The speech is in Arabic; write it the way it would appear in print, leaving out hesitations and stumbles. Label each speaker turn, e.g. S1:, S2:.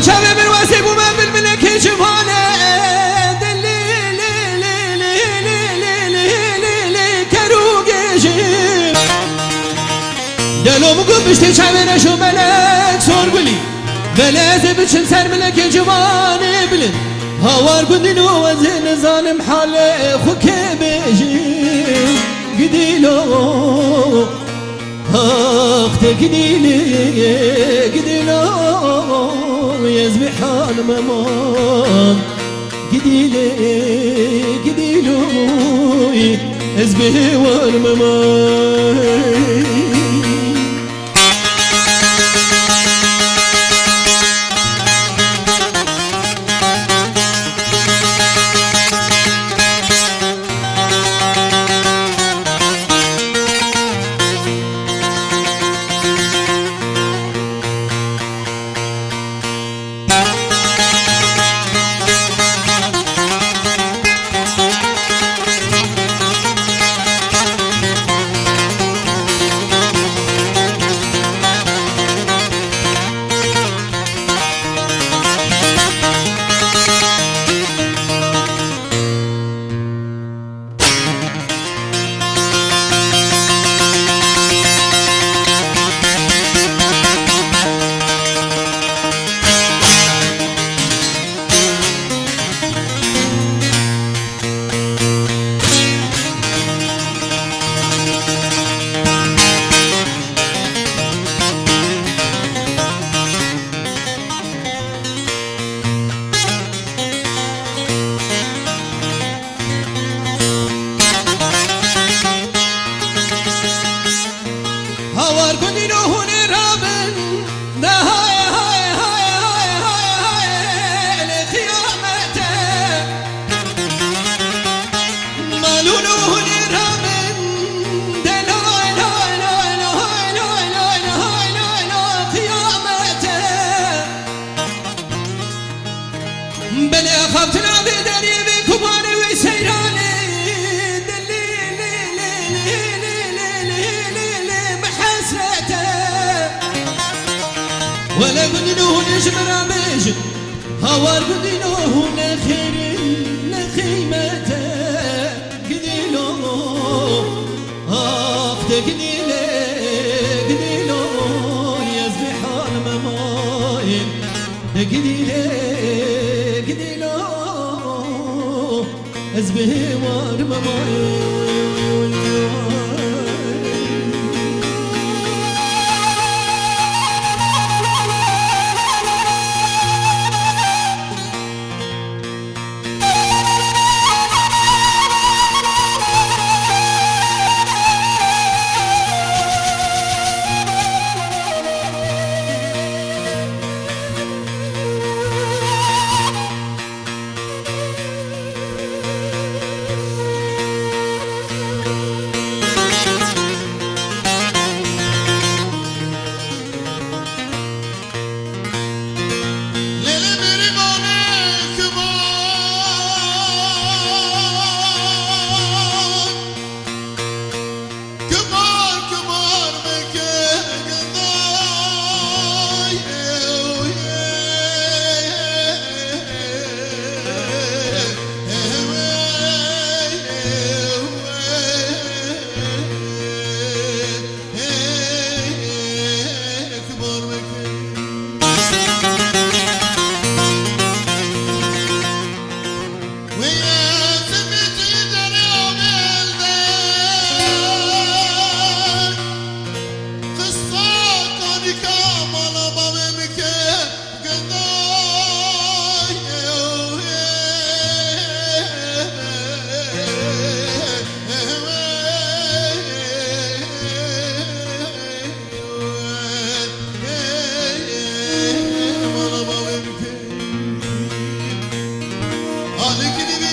S1: شافي بالواسب وما بالملك جمانه دلو مقوم بشتي شعبنا شو ملك صور قولي بلازي بتشم سر ملك جمانه بلن هوار قدنو وزين ظالم حالي خوك بيجي قديلو اخت قديلو يزبي حال ممان قديلو يزبي والممان بل أخذتنا بدري بكباني وسيراني بحسرته ولا بدينه نجمر بيج هوار بدينه نخير نخيمته قديلو أخت قديلو يزبح المماين قديلو أزبه وارمماين Alekini